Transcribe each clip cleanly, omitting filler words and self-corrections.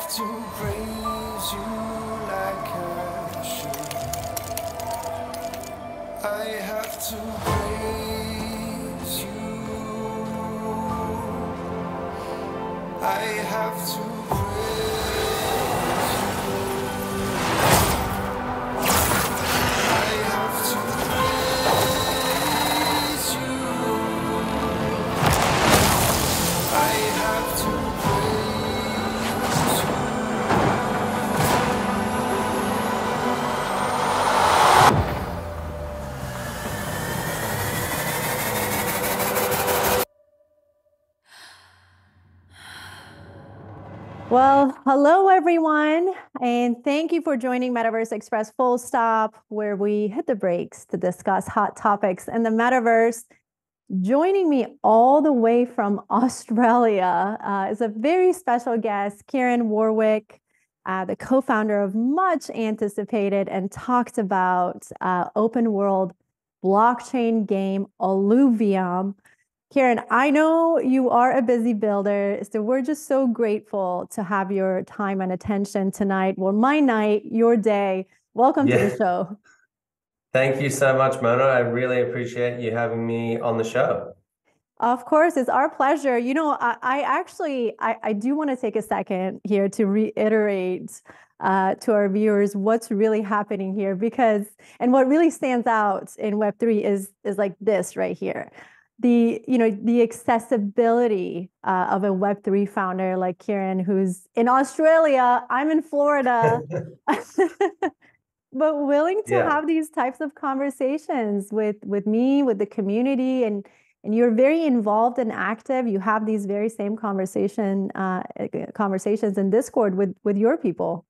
have to praise you like I should. I have to praise you. I have to praise you. I have to praise you. I have to Well, hello everyone, and thank you for joining MetaverseXpress Full Stop, where we hit the brakes to discuss hot topics in the metaverse. Joining me all the way from Australia is a very special guest, Kieran Warwick, the co-founder of much anticipated and talked about open world blockchain game Illuvium. Kieran, I know you are a busy builder, so we're just so grateful to have your time and attention tonight. Well, my night, your day. Welcome to the show. Thank you so much, Mona. I really appreciate you having me on the show. Of course, it's our pleasure. You know, I do want to take a second here to reiterate to our viewers what's really happening here, because, and what really stands out in Web3 is like this right here. The accessibility of a Web3 founder like Kieran, who's in Australia, I'm in Florida, but willing to have these types of conversations with me, with the community, and you're very involved and active. You have these very same conversations in Discord with your people.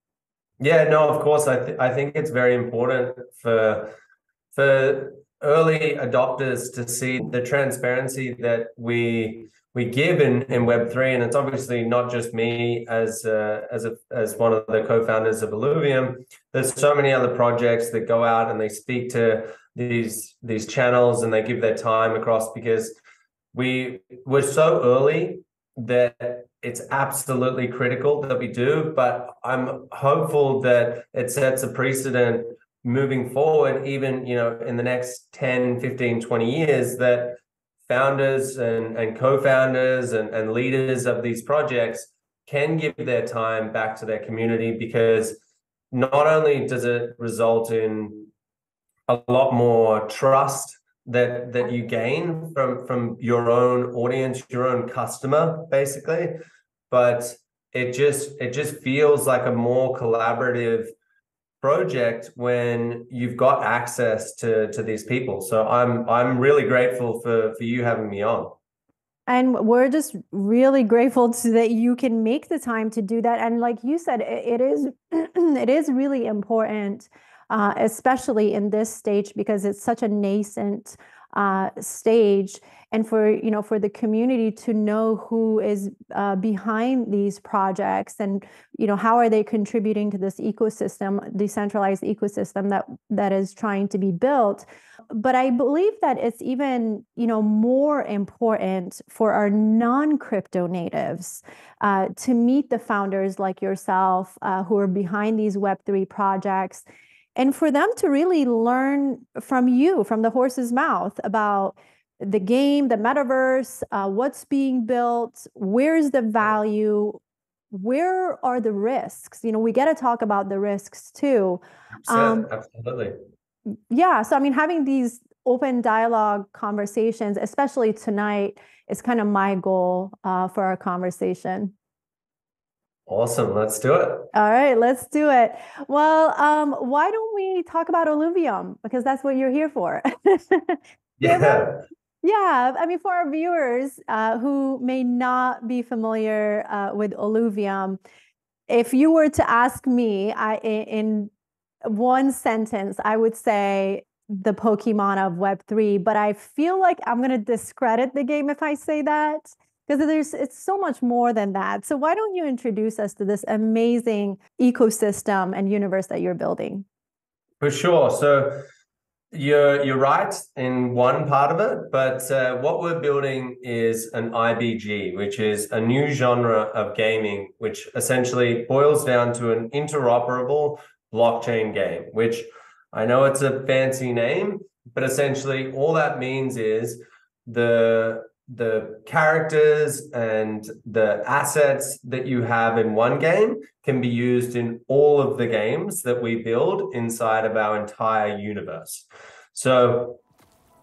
Yeah, no, of course. I think it's very important for early adopters to see the transparency that we give in Web3, and it's obviously not just me as one of the co-founders of Illuvium. There's so many other projects that go out and they speak to these channels and they give their time across, because we're so early that it's absolutely critical that we do. But I'm hopeful that it sets a precedent moving forward, even, in the next 10, 15, 20 years, that founders and co-founders and leaders of these projects can give their time back to their community, because not only does it result in a lot more trust that you gain from your own audience, your own customer, basically, but it just feels like a more collaborative project when you've got access to these people. So I'm really grateful for you having me on. And we're just really grateful that you can make the time to do that. And like you said, it is it is really important, especially in this stage, because it's such a nascent stage, and for the community to know who is behind these projects, and how are they contributing to this ecosystem, decentralized ecosystem that is trying to be built. But I believe that it's even more important for our non-crypto natives to meet the founders like yourself who are behind these Web3 projects, and for them to really learn from you, from the horse's mouth, about the game, the metaverse, what's being built, where's the value, where are the risks. We got to talk about the risks too. Absolutely. Yeah, so I mean, having these open dialogue conversations, especially tonight, is kind of my goal for our conversation. Awesome. Let's do it. All right, let's do it. Well, why don't we talk about Illuvium? Because that's what you're here for. Yeah. Yeah, I mean, for our viewers who may not be familiar with Illuvium, if you were to ask me in one sentence, I would say the Pokemon of Web3, but I feel like I'm going to discredit the game if I say that, because it's so much more than that. So why don't you introduce us to this amazing ecosystem and universe that you're building? For sure. So You're right in one part of it, but what we're building is an IBG, which is a new genre of gaming, which essentially boils down to an interoperable blockchain game, which I know it's a fancy name, but essentially all that means is the characters and the assets that you have in one game can be used in all of the games that we build inside of our entire universe. So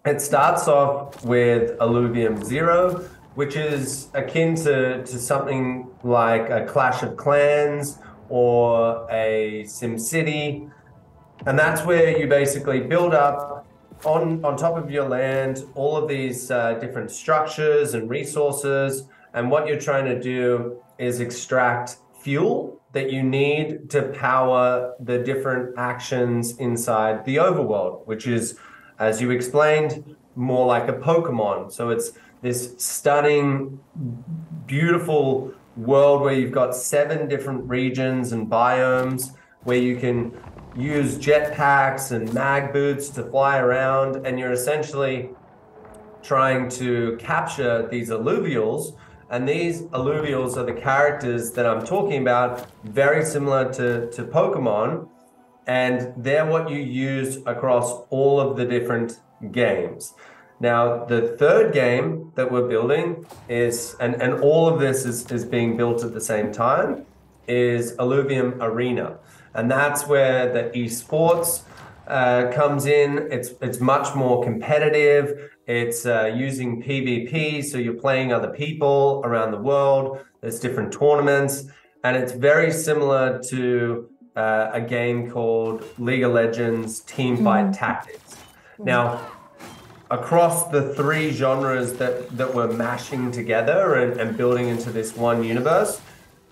it starts off with Illuvium 0, which is akin to something like a Clash of Clans or a SimCity. And that's where you basically build up on top of your land all of these different structures and resources. And what you're trying to do is extract fuel that you need to power the different actions inside the overworld, which is, as you explained, more like a Pokemon. So it's this stunning, beautiful world where you've got 7 different regions and biomes where you can use jetpacks and mag boots to fly around, and you're essentially trying to capture these alluvials. And these alluvials are the characters that I'm talking about, very similar to Pokemon, and they're what you use across all of the different games. Now, the third game that we're building is, and all of this is being built at the same time, is Illuvium Arena. And that's where the esports comes in. It's much more competitive. It's using PvP, so you're playing other people around the world. There's different tournaments, and it's very similar to a game called League of Legends Teamfight Tactics. Now, across the 3 genres that we're mashing together and building into this one universe,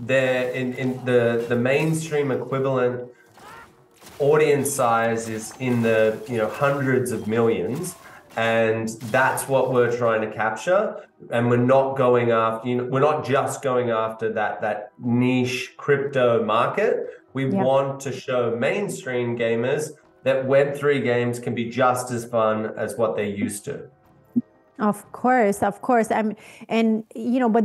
they're in the mainstream equivalent audience size is in the hundreds of millions, and that's what we're trying to capture. And we're not going after, we're not just going after that niche crypto market. We want to show mainstream gamers that Web3 games can be just as fun as what they used to. Of course. But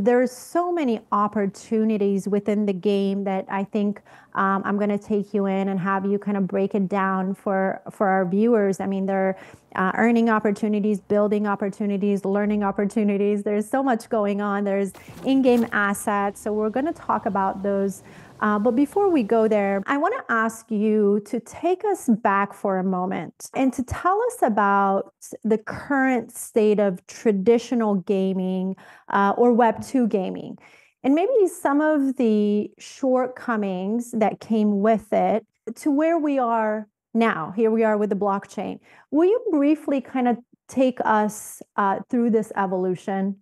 there's so many opportunities within the game that I think I'm going to take you in and have you kind of break it down for our viewers. I mean, there are earning opportunities, building opportunities, learning opportunities. There's so much going on. There's in-game assets. So we're going to talk about those. But before we go there, I want to ask you to take us back for a moment and to tell us about the current state of traditional gaming or Web2 gaming, and maybe some of the shortcomings that came with it to where we are now. Here we are with the blockchain. Will you briefly kind of take us through this evolution?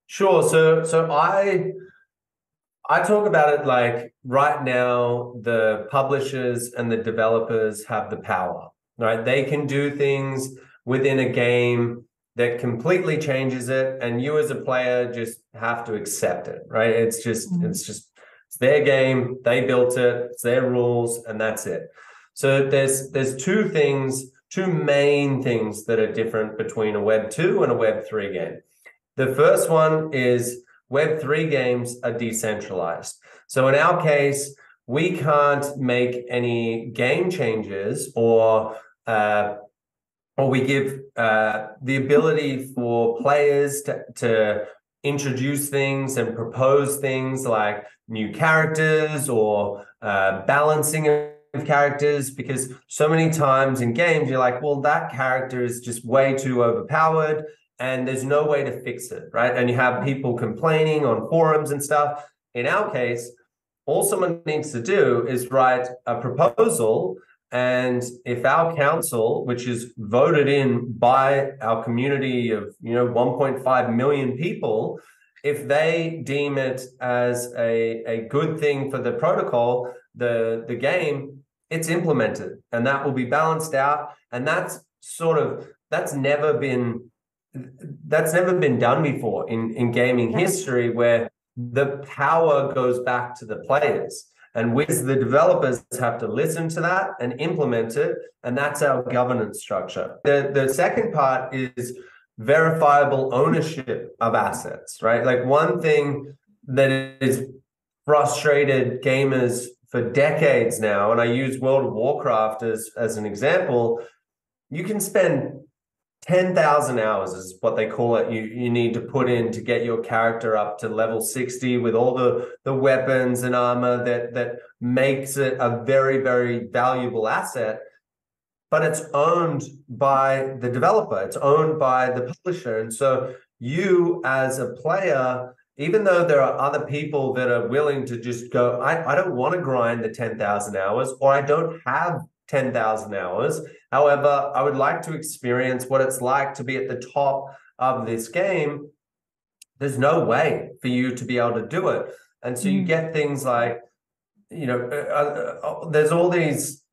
Sure. So I talk about it like right now, the publishers and the developers have the power, right? They can do things within a game that completely changes it, and you as a player just have to accept it, right? It's their game, they built it, it's their rules, and that's it. So there's 2 main things that are different between a Web 2 and a Web 3 game. The first one is Web3 games are decentralized. So in our case, we can't make any game changes or we give the ability for players to introduce things and propose things like new characters or balancing of characters, because so many times in games, you're like, well, that character is just way too overpowered, and there's no way to fix it, right? And you have people complaining on forums and stuff. In our case, all someone needs to do is write a proposal, and if our council, which is voted in by our community of 1.5 million people, if they deem it as a good thing for the protocol, the game, it's implemented, and that will be balanced out. And that's never been done before in gaming history, where the power goes back to the players. And we as the developers have to listen to that and implement it. And that's our governance structure. The second part is verifiable ownership of assets, right? Like one thing that is frustrated gamers for decades now, and I use World of Warcraft as an example, you can spend 10,000 hours is what they call it. You need to put in to get your character up to level 60 with all the weapons and armor that makes it a very, very valuable asset. But it's owned by the developer. It's owned by the publisher. And so you as a player, even though there are other people that are willing to just go, I don't want to grind the 10,000 hours, or I don't have 10,000 hours. However, I would like to experience what it's like to be at the top of this game. There's no way for you to be able to do it. And so you get things like, there's all these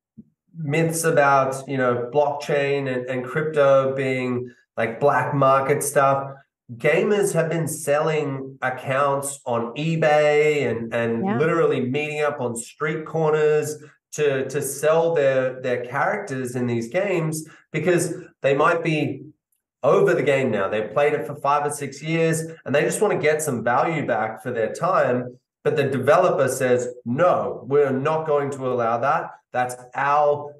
myths about, blockchain and crypto being like black market stuff. Gamers have been selling accounts on eBay and literally meeting up on street corners to sell their characters in these games, because they might be over the game now. They've played it for 5 or 6 years and they just want to get some value back for their time. But the developer says, no, we're not going to allow that. That's our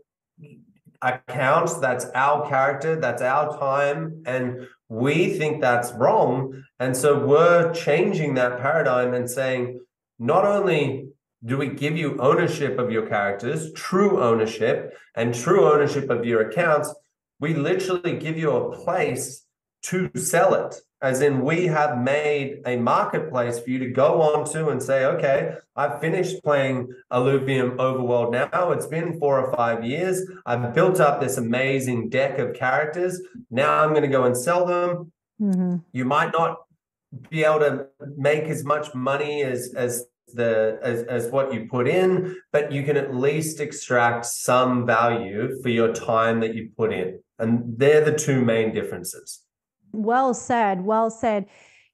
account, that's our character, that's our time. And we think that's wrong. And so we're changing that paradigm and saying, not only do we give you ownership of your characters, true ownership, and true ownership of your accounts, we literally give you a place to sell it. As in, we have made a marketplace for you to go onto and say, okay, I've finished playing Illuvium Overworld now. It's been 4 or 5 years. I've built up this amazing deck of characters. Now I'm going to go and sell them. You might not be able to make as much money as what you put in, but you can at least extract some value for your time that you put in. And they're the two main differences. Well said, well said.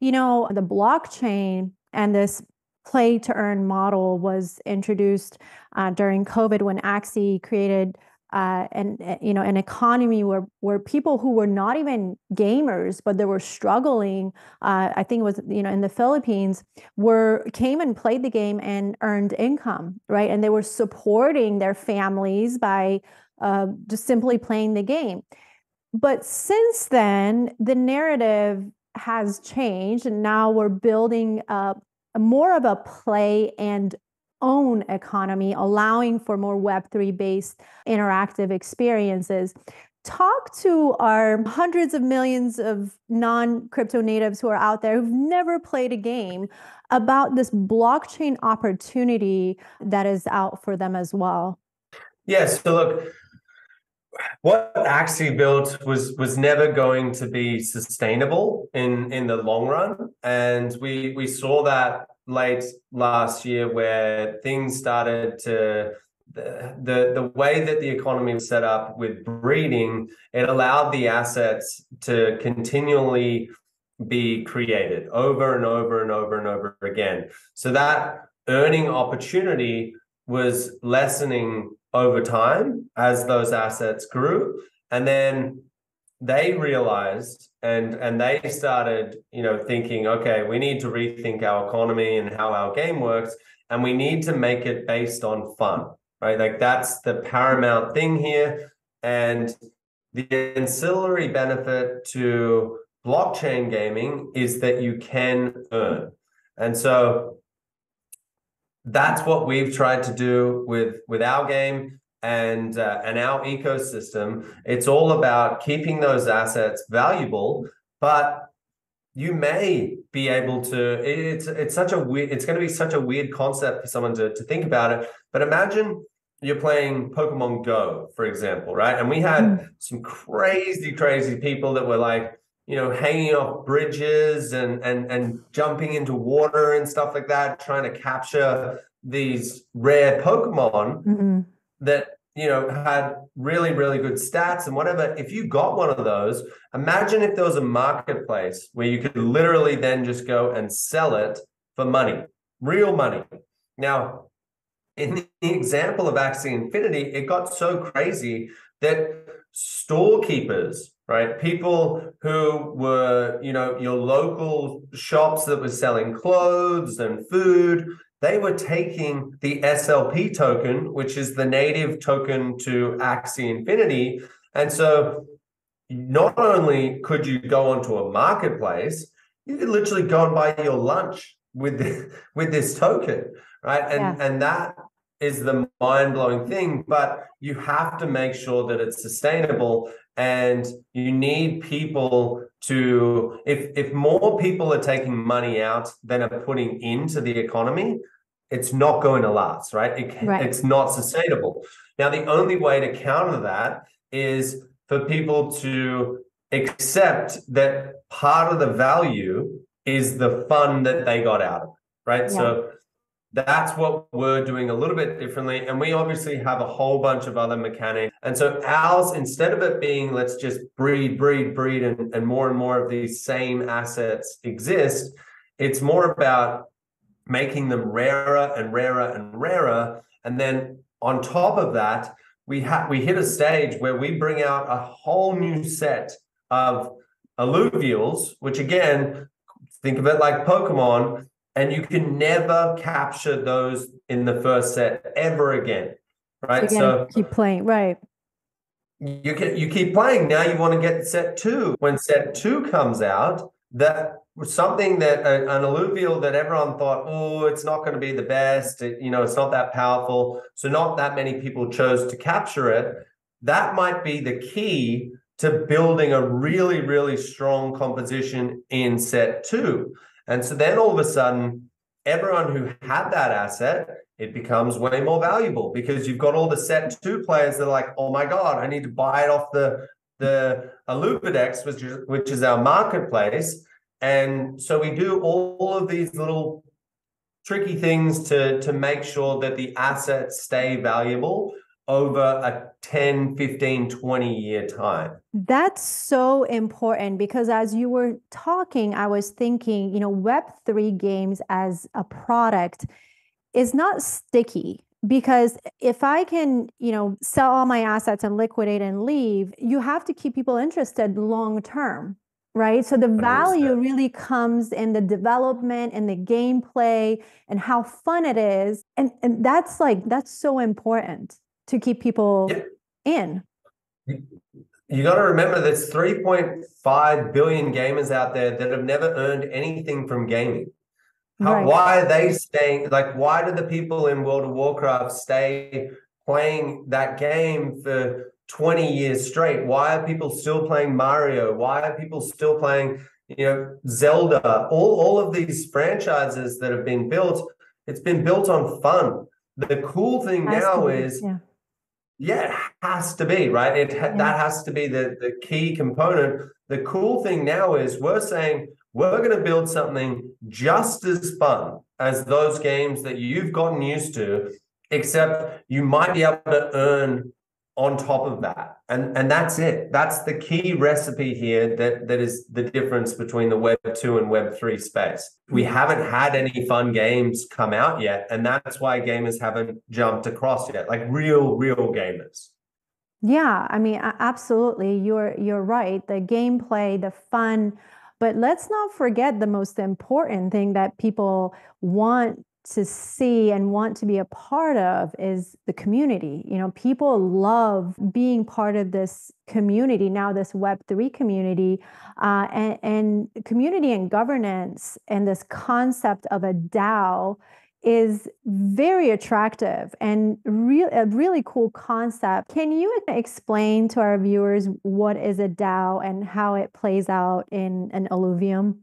The blockchain and this play to earn model was introduced during COVID, when Axie created an economy where people who were not even gamers, but they were struggling, I think it was, in the Philippines, came and played the game and earned income, right? And they were supporting their families by just simply playing the game. But since then, the narrative has changed, and now we're building more of a play and own economy, allowing for more Web3 based interactive experiences. Talk to our hundreds of millions of non-crypto natives who are out there who've never played a game about this blockchain opportunity that is out for them as well. Yes, so look, what Axie built was never going to be sustainable in the long run. And we saw that late last year, where things started to, the way that the economy was set up with breeding, it allowed the assets to continually be created over and over and over and over again. So that earning opportunity was lessening over time as those assets grew. And then they realized and they started, thinking, okay, we need to rethink our economy and how our game works, and we need to make it based on fun, right? Like that's the paramount thing here. And the ancillary benefit to blockchain gaming is that you can earn. And so that's what we've tried to do with our game and our ecosystem. It's all about keeping those assets valuable, but you may be able to, it's going to be such a weird concept for someone to think about it. But imagine you're playing Pokemon Go, for example, right? And we had some crazy people that were like, hanging off bridges and jumping into water and stuff like that, trying to capture these rare Pokemon that, had really, really good stats and whatever. If you got one of those, imagine if there was a marketplace where you could literally then just go and sell it for money, real money. Now, in the example of Axie Infinity, it got so crazy that storekeepers, right, people who were, your local shops that were selling clothes and food, they were taking the SLP token, which is the native token to Axie Infinity. And so not only could you go onto a marketplace, you could literally go and buy your lunch with this token, right? And that is the mind-blowing thing, but you have to make sure that it's sustainable, and you need people to, if more people are taking money out than are putting into the economy, it's not going to last, right? It's not sustainable. Now, the only way to counter that is for people to accept that part of the value is the fun that they got out of it, right? So that's what we're doing a little bit differently. And we obviously have a whole bunch of other mechanics. And so ours, instead of it being, let's just breed, and more of these same assets exist, it's more about making them rarer and rarer and rarer. And then on top of that, we hit a stage where we bring out a whole new set of alluvials, which again, think of it like Pokemon, and you can never capture those in the first set ever again, right? So keep playing, right? You keep playing. Now you want to get set 2. When set 2 comes out, that was something that an alluvial that everyone thought, oh, it's not going to be the best. It's not that powerful. So not that many people chose to capture it. That might be the key to building a really, really strong composition in set 2. And so then all of a sudden, everyone who had that asset, it becomes way more valuable, because you've got all the set 2 players that are like, oh my God, I need to buy it off the Illuvidex, which is our marketplace. And so we do all of these little tricky things to make sure that the assets stay valuable over a 10, 15, 20-year time. That's so important, because as you were talking, I was thinking, Web3 games as a product is not sticky, because if I can, sell all my assets and liquidate and leave, you have to keep people interested long term, right? So the value really comes in the development and the gameplay and how fun it is. And that's so important to keep people in. You got to remember there's 3.5 billion gamers out there that have never earned anything from gaming. Why are they staying? Like, why do the people in World of Warcraft stay playing that game for 20 years straight? Why are people still playing Mario? Why are people still playing, Zelda? All of these franchises that have been built, it's been built on fun. The cool thing now is, it has to be, right? That has to be the key component. The cool thing now is we're saying we're going to build something just as fun as those games that you've gotten used to, except you might be able to earn on top of that. And that's it. That's the key recipe here that is the difference between the Web 2 and Web 3 space. We haven't had any fun games come out yet, and that's why gamers haven't jumped across yet, like real gamers. Yeah, I mean, absolutely. You're right. The gameplay, the fun, but let's not forget the most important thing that people want to see and want to be a part of is the community. People love being part of this community, now this Web3 community, and community and governance, and this concept of a DAO is very attractive and a really cool concept. Can you explain to our viewers what is a DAO and how it plays out in an Illuvium?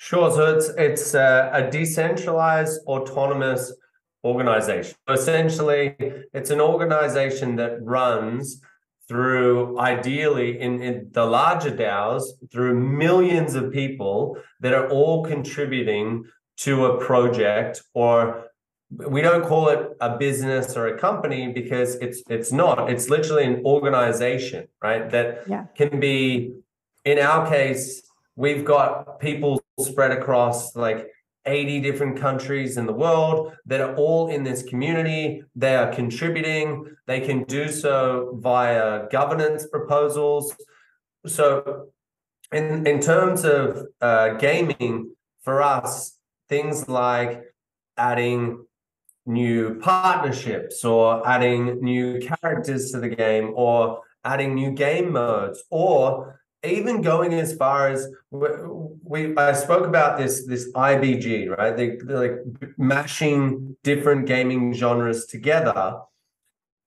Sure. So it's a decentralized autonomous organization. Essentially, it's an organization that runs through, ideally in the larger DAOs, through millions of people that are all contributing to a project. Or we don't call it a business or a company, because it's not. It's literally an organization, right? That can be, in our case, we've got people spread across like 80 different countries in the world that are all in this community. They are contributing. They can do so via governance proposals. So in terms of gaming, for us, things like adding new partnerships or adding new characters to the game or adding new game modes, or even going as far as I spoke about this IBG, right? They're like mashing different gaming genres together.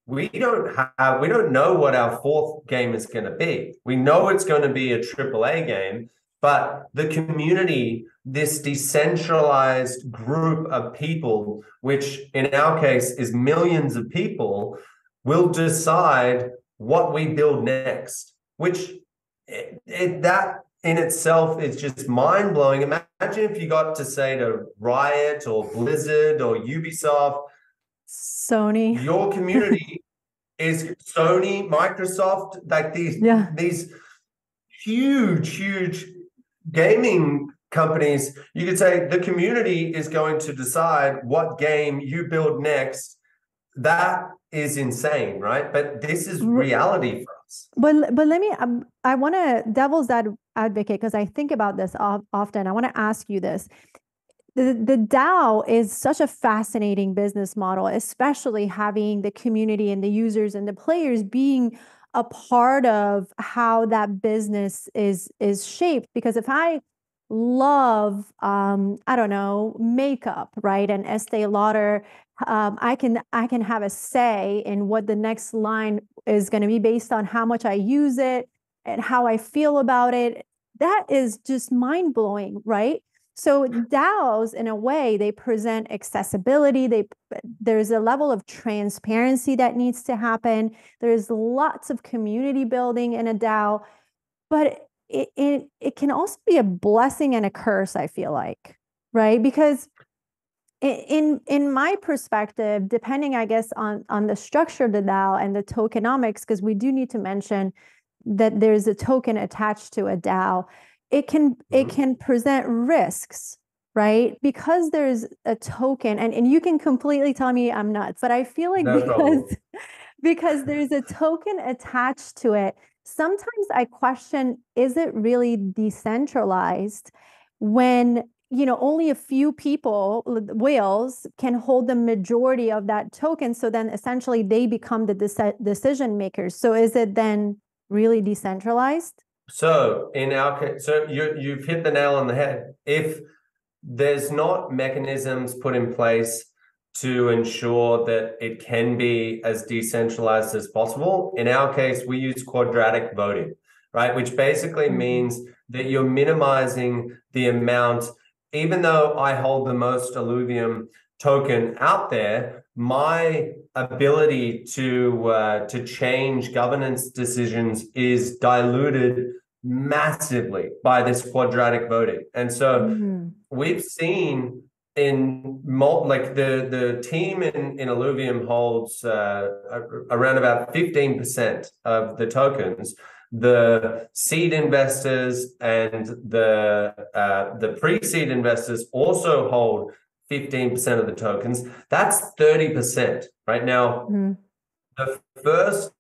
We don't know what our fourth game is going to be. We know it's going to be a AAA game, but the community, this decentralized group of people, which in our case is millions of people, will decide what we build next, which that in itself is just mind-blowing. Imagine if you got to say to Riot or Blizzard or Ubisoft, Sony, your community is Sony, Microsoft, like these huge gaming companies. You could say the community is going to decide what game you build next. That is insane, right? But this is reality for us. But let me, I want to devil's advocate, because I think about this often. I want to ask you this. The DAO is such a fascinating business model, especially having the community and the users and the players being a part of how that business is shaped. Because if I love, I don't know, makeup, right, and Estee Lauder, I can have a say in what the next line is going to be based on how much I use it and how I feel about it. That is just mind-blowing, right? So DAOs, in a way, they present accessibility. There's a level of transparency that needs to happen. There's lots of community building in a DAO, but it can also be a blessing and a curse, I feel like, right? Because in my perspective, depending, I guess, on the structure of the DAO and the tokenomics, because we do need to mention that there's a token attached to a DAO, it can present risks, right? Because there's a token, and you can completely tell me I'm nuts, but I feel like because there's a token attached to it, sometimes I question, is it really decentralized when, you know, only a few people, whales, can hold the majority of that token? So then essentially they become the decision makers. So is it then really decentralized? So in our case, so you've hit the nail on the head. If there's not mechanisms put in place to ensure that it can be as decentralized as possible, in our case, we use quadratic voting, right? Which basically means that you're minimizing the amount. Even though I hold the most Illuvium token out there, my ability to change governance decisions is diluted massively by this quadratic voting. And so we've seen like the team in Illuvium holds around about 15% of the tokens. The seed investors and the pre-seed investors also hold 15% of the tokens. That's 30%. Right now, the first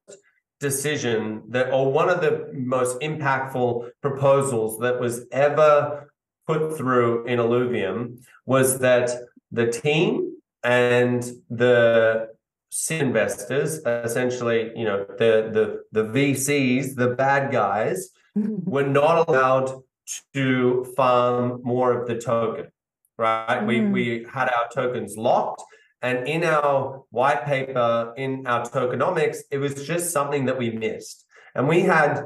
decision or one of the most impactful proposals that was ever put through in Illuvium was that the team and the seed investors, essentially, you know, the VCs, the bad guys, were not allowed to farm more of the token, right? We had our tokens locked, and in our white paper, in our tokenomics, it was just something that we missed. And we had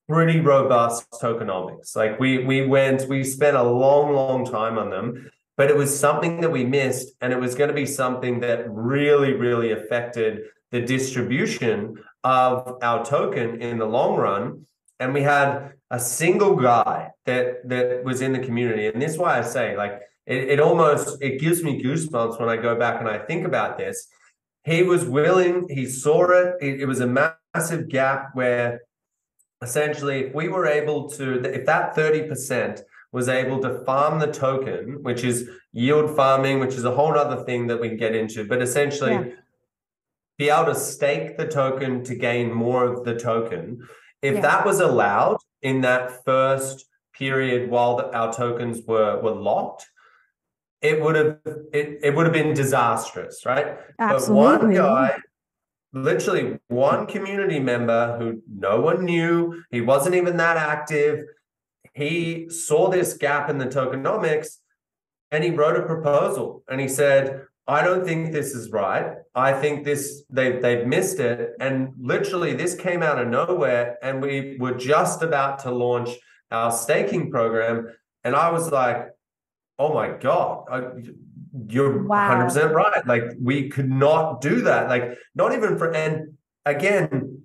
pretty robust tokenomics. Like we spent a long time on them, but it was something that we missed, and it was going to be something that really affected the distribution of our token in the long run. And we had a single guy that was in the community. And this is why I say, like, it gives me goosebumps when I go back and I think about this. He was willing, he saw it. It was a massive gap where essentially if we were able to, if that 30% was able to farm the token, which is yield farming, which is a whole other thing that we can get into, but essentially be able to stake the token to gain more of the token. If that was allowed in that first period while our tokens were locked, it would have been disastrous, right? Absolutely. But one guy, literally one community member who no one knew, he wasn't even that active, he saw this gap in the tokenomics and he wrote a proposal and he said, I don't think this is right. I think they've missed it. And literally this came out of nowhere and we were just about to launch our staking program. And I was like, oh my God, you're 100% right. Like we could not do that. Like not even and again,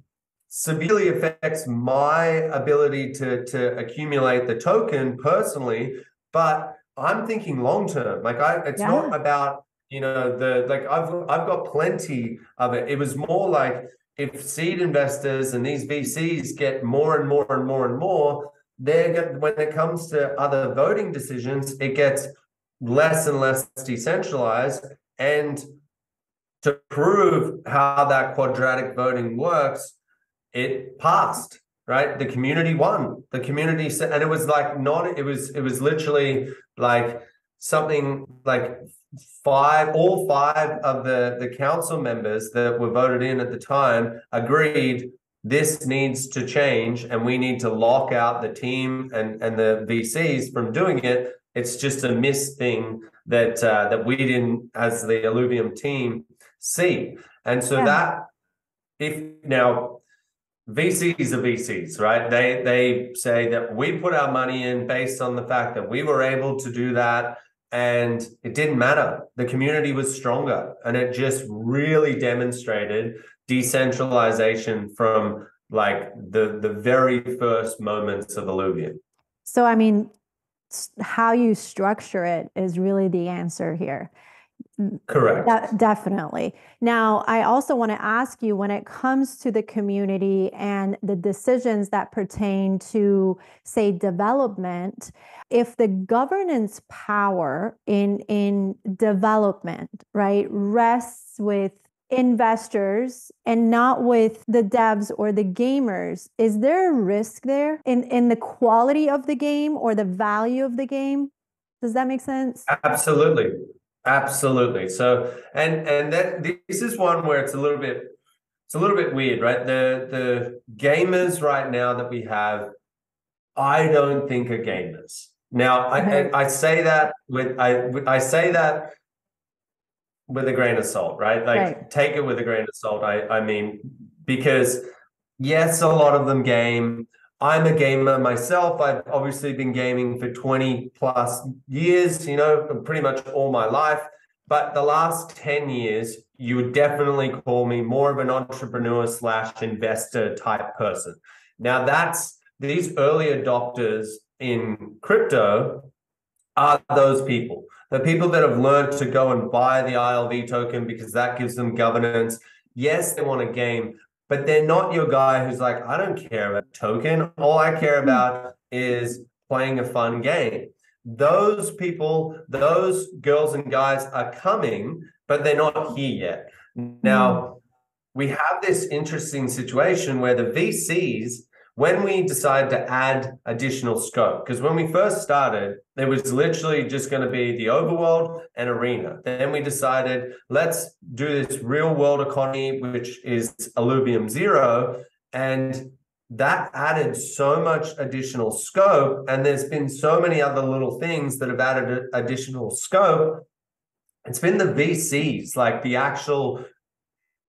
severely affects my ability to accumulate the token personally, but I'm thinking long-term. Like it's not about, I've got plenty of it. It was more like if seed investors and these VCs get more and more and more and more, when it comes to other voting decisions, it gets less and less decentralized. And to prove how that quadratic voting works, it passed, right? The community won. The community said, and it was like it was literally like something like all five of the council members that were voted in at the time agreed this needs to change and we need to lock out the team and the VCs from doing it. It's just a missed thing that we didn't, as the Illuvium team, see. And so now VCs are VCs, right? They say that we put our money in based on the fact that we were able to do that. And it didn't matter. The community was stronger. And it just really demonstrated decentralization from like the very first moments of Illuvium. So, I mean, how you structure it is really the answer here. Correct. Definitely. Now, I also want to ask you, when it comes to the community and the decisions that pertain to, say, development, if the governance power in development, right, rests with investors and not with the devs or the gamers, is there a risk there in the quality of the game or the value of the game? Does that make sense? Absolutely. Absolutely. So, and that this is one where it's a little bit weird, right? The gamers right now that we have, I don't think are gamers. Now, I say that with I say that with a grain of salt, right? Like take it with a grain of salt. I mean, because yes, a lot of them game. I'm a gamer myself. I've obviously been gaming for 20 plus years, pretty much all my life. But the last 10 years, you would definitely call me more of an entrepreneur / investor type person. Now that's these early adopters in crypto are those people. The people that have learned to go and buy the ILV token because that gives them governance. Yes, they want a game, but they're not your guy who's like, I don't care about token. All I care about is playing a fun game. Those people, those girls and guys are coming, but they're not here yet. Now, we have this interesting situation where the VCs, when we decide to add additional scope, because when we first started, it was literally just going to be the overworld and arena. Then we decided, let's do this real world economy, which is Illuvium 0. And that added so much additional scope. And there's been so many other little things that have added additional scope. It's been the VCs, like the actual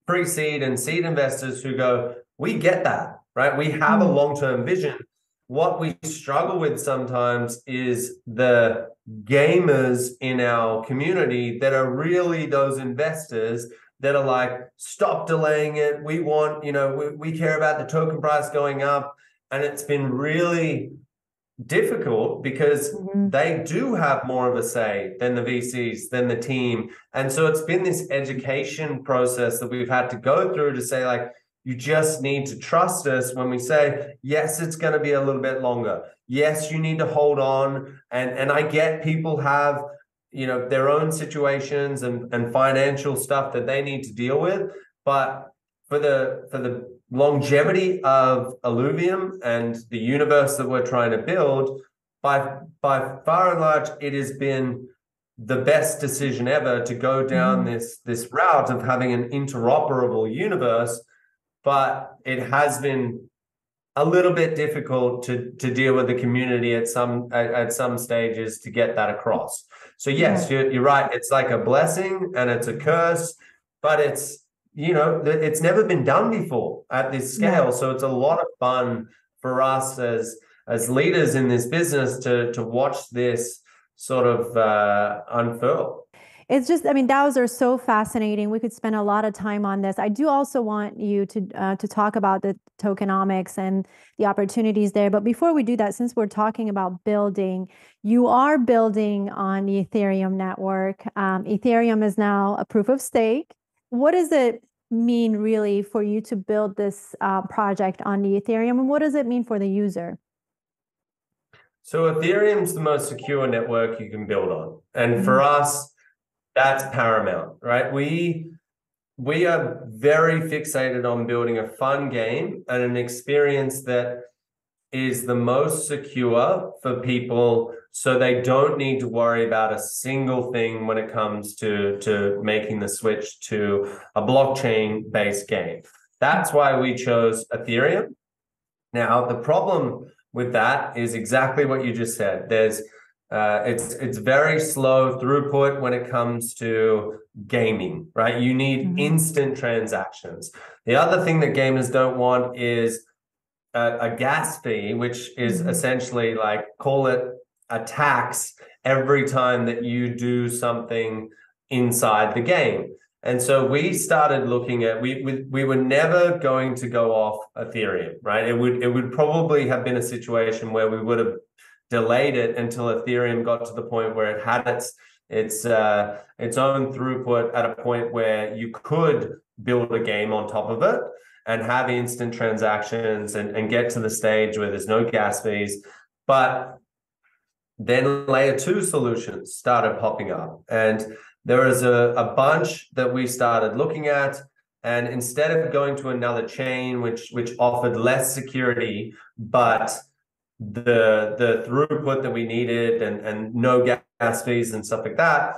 pre-seed and seed investors who go, we get that. Right? We have a long-term vision. What we struggle with sometimes is the gamers in our community that are really those investors that are like, stop delaying it. We want, we care about the token price going up. And it's been really difficult because they do have more of a say than the VCs, than the team. And so it's been this education process that we've had to go through to say like, You just need to trust us when we say, yes, it's going to be a little bit longer. Yes, you need to hold on. And I get people have, you know, their own situations and financial stuff that they need to deal with. But for the longevity of Illuvium and the universe that we're trying to build, by far and large, it has been the best decision ever to go down this route of having an interoperable universe. But it has been a little bit difficult to deal with the community at some stages to get that across. So yes, you're right. It's like a blessing and it's a curse, but it's, you know, it's never been done before at this scale. So it's a lot of fun for us as leaders in this business to watch this sort of unfurl. It's just, I mean, DAOs are so fascinating. We could spend a lot of time on this. I do also want you to talk about the tokenomics and the opportunities there. But before we do that, since we're talking about building, you are building on the Ethereum network. Ethereum is now a proof of stake. What does it mean really for you to build this project on the Ethereum, and what does it mean for the user? So Ethereum's the most secure network you can build on. And for us, that's paramount, right? We are very fixated on building a fun game and an experience that is the most secure for people, so they don't need to worry about a single thing when it comes to making the switch to a blockchain-based game. That's why we chose Ethereum. Now, the problem with that is exactly what you just said. It's very slow throughput when it comes to gaming, right? You need instant transactions. The other thing that gamers don't want is a gas fee, which is essentially like, call it a tax every time that you do something inside the game. And so we started looking at, we were never going to go off Ethereum, right? It would probably have been a situation where we would have delayed it until Ethereum got to the point where it had its own throughput at a point where you could build a game on top of it and have instant transactions and get to the stage where there's no gas fees. But then layer 2 solutions started popping up, and there is a bunch that we stared looking at. And instead of going to another chain, which offered less security, but the throughput that we needed and no gas fees and stuff like that,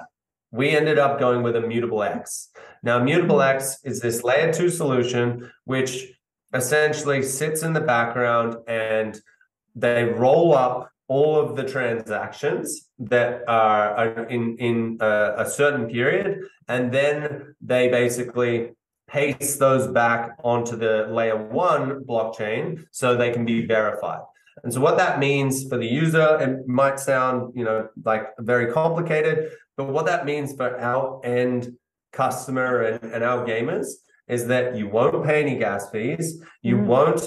we ended up going with Immutable X. Now, Immutable X is this layer 2 solution, which essentially sits in the background and they roll up all of the transactions that are in a certain period, and then they basically paste those back onto the layer 1 blockchain so they can be verified. And so what that means for the user, it might sound, you know, like very complicated, but what that means for our end customer and our gamers is that you won't pay any gas fees. You won't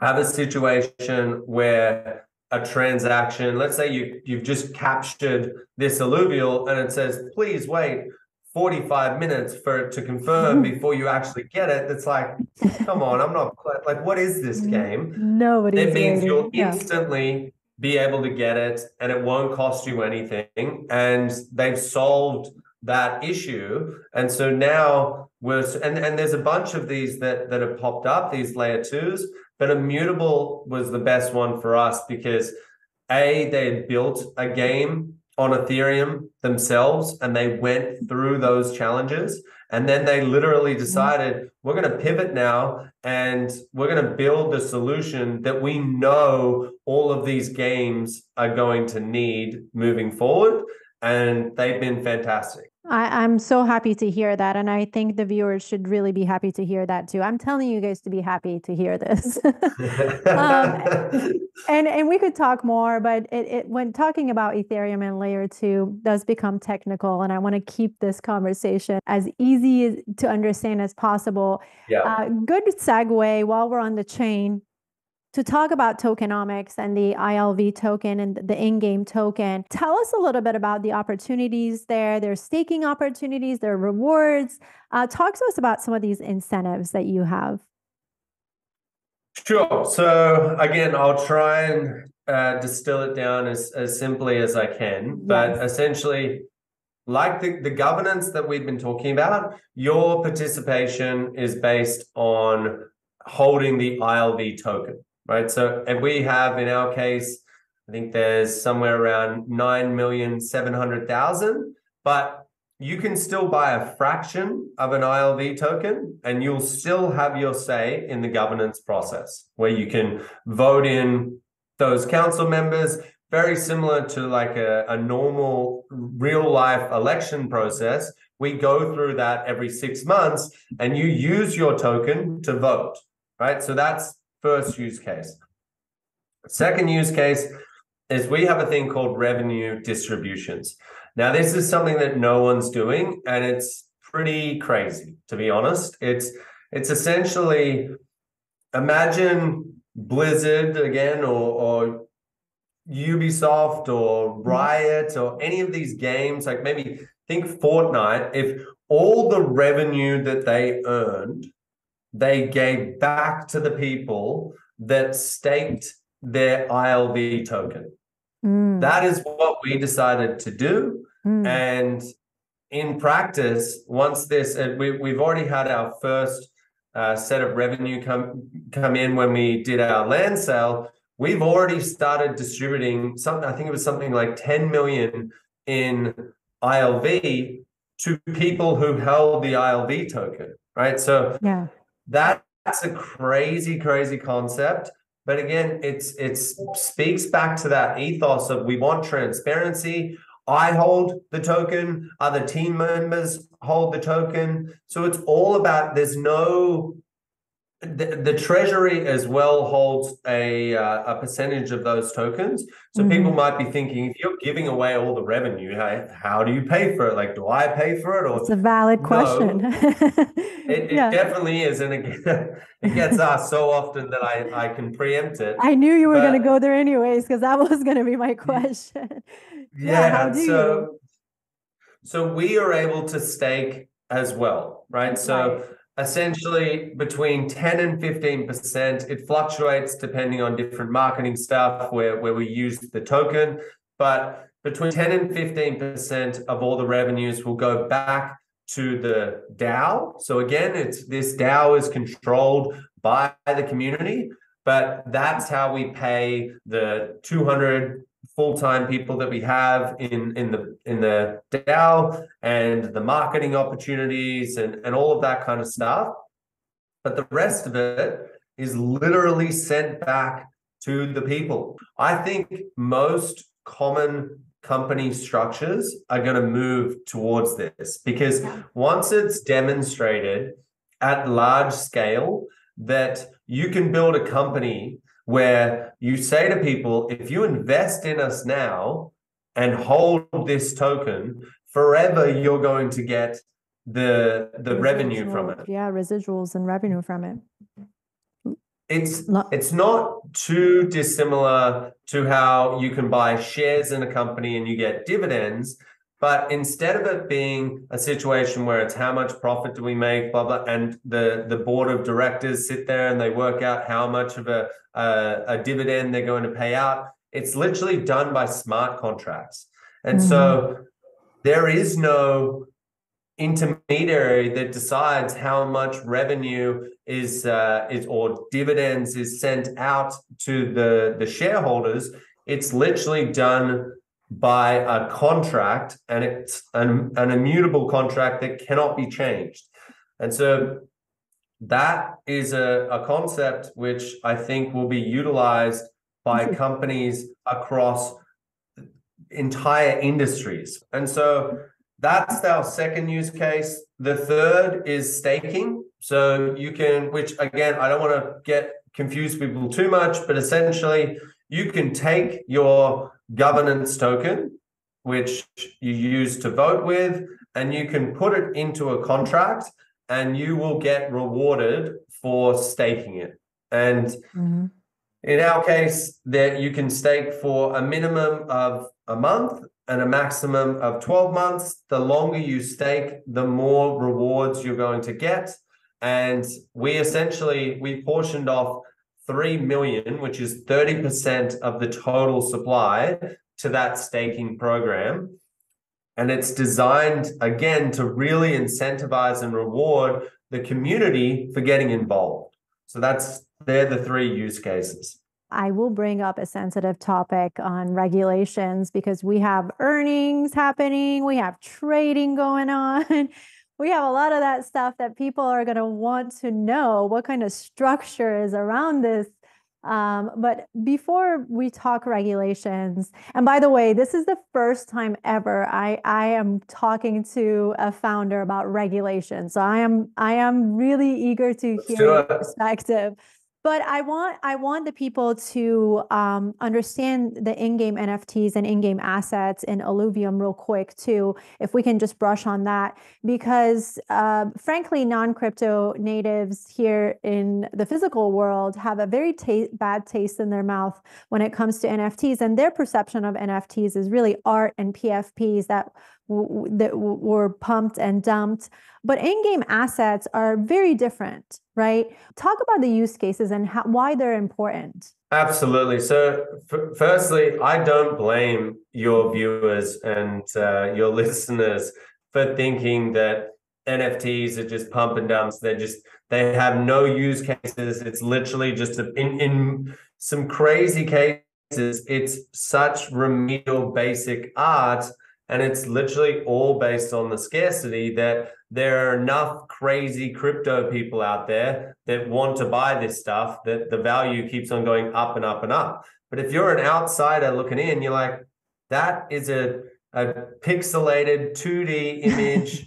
have a situation where a transaction, let's say you've just captured this alluvial and it says, please wait 45 minutes for it to confirm before you actually get it. It's like, come on, I'm not, like, what is this game? Nobody's It means waiting. you'll instantly be able to get it and it won't cost you anything. And they've solved that issue. And so now and there's a bunch of these that have popped up, these layer 2s, but Immutable was the best one for us because they had built a game on Ethereum themselves and they went through those challenges, and then they literally decided, we're going to pivot now and we're going to build a solution that we know all of these games are going to need moving forward, and they've been fantastic. I'm so happy to hear that, and I think the viewers should really be happy to hear that too. I'm telling you guys to be happy to hear this. And we could talk more, but when talking about Ethereum and layer 2 does become technical, and I want to keep this conversation as easy to understand as possible. Yeah. Good segue while we're on the chain. to talk about tokenomics and the ILV token and the in-game token. Tell us a little bit about the opportunities there. There's staking opportunities, there are rewards. Talk to us about some of these incentives that you have. Sure. So again, I'll try and distill it down as simply as I can. But essentially, like the governance that we've been talking about, your participation is based on holding the ILV token, right? So, and we have, in our case, I think there's somewhere around 9,700,000, but you can still buy a fraction of an ILV token and you'll still have your say in the governance process, where you can vote in those council members, very similar to like a normal real life election process. We go through that every 6 months and you use your token to vote, right? So that's first use case. Second use case is we have a thing called revenue distributions. Now, this is something that no one's doing, and it's pretty crazy, to be honest. It's essentially, imagine Blizzard again, or Ubisoft, or Riot, or any of these games, like maybe think Fortnite. If all the revenue that they earned, they gave back to the people that staked their ILV token. That is what we decided to do. And in practice, once this, we've already had our first set of revenue come in when we did our land sale. We've already started distributing something, I think it was something like 10 million in ILV to people who held the ILV token, right? So that's a crazy, crazy concept. But again, it speaks back to that ethos of we want transparency. I hold the token, other team members hold the token. So it's all about, there's no, the treasury as well holds a percentage of those tokens. So people might be thinking, if you're giving away all the revenue, how do you pay for it? Like, do I pay for it? Or it's a valid question. It definitely is, and it gets asked so often that I can preempt it. I knew you were going to go there anyways, because that was going to be my question. How do you? So we are able to stake as well, right? So essentially between 10 and 15%, it fluctuates depending on different marketing stuff where we use the token, but between 10 and 15% of all the revenues will go back to the DAO. So again, this DAO is controlled by the community, but that's how we pay the 200 full-time people that we have in the DAO, and the marketing opportunities and all of that kind of stuff. But the rest of it is literally sent back to the people. I think most common company structures are going to move towards this, because once it's demonstrated at large scale that you can build a company where you say to people, if you invest in us now and hold this token, forever you're going to get the revenue from it. Yeah, residuals and revenue from it. It's not too dissimilar to how you can buy shares in a company and you get dividends, but instead of it being a situation where it's how much profit do we make, blah, blah, and the board of directors sit there and they work out how much of a dividend they're going to pay out, it's literally done by smart contracts. And so there is no intermediary that decides how much revenue is or dividends is sent out to the shareholders. It's literally done by a contract, and it's an immutable contract that cannot be changed. And so that is a concept which I think will be utilized by companies across entire industries. And so that's our second use case. The third is staking. So you can, which again, I don't want to get confused people too much, but essentially you can take your governance token, which you use to vote with, and you can put it into a contract and you will get rewarded for staking it. And In our case, that you can stake for a minimum of a month and a maximum of 12 months. The longer you stake, the more rewards you're going to get. And we portioned off 3 million, which is 30% of the total supply, to that staking program. And it's designed, again, to really incentivize and reward the community for getting involved. So they're the 3 use cases. I will bring up a sensitive topic on regulations because we have earnings happening, we have trading going on. We have a lot of that stuff that people are going to want to know what kind of structure is around this. But before we talk regulations, and by the way, this is the first time ever I am talking to a founder about regulations. So I am really eager to hear your perspective. But I want the people to understand the in-game NFTs and in-game assets in Illuvium real quick too, if we can just brush on that, because frankly, non-crypto natives here in the physical world have a very bad taste in their mouth when it comes to NFTs, and their perception of NFTs is really art and PFPs that were pumped and dumped. But in-game assets are very different, right? Talk about the use cases and why they're important. Absolutely. So firstly, I don't blame your viewers and your listeners for thinking that NFTs are just pump and dumps. They have no use cases. It's literally just in some crazy cases, it's such remedial basic art. And it's literally all based on the scarcity that there are enough crazy crypto people out there that want to buy this stuff, that the value keeps on going up and up and up. But if you're an outsider looking in, you're like, that is a pixelated 2D image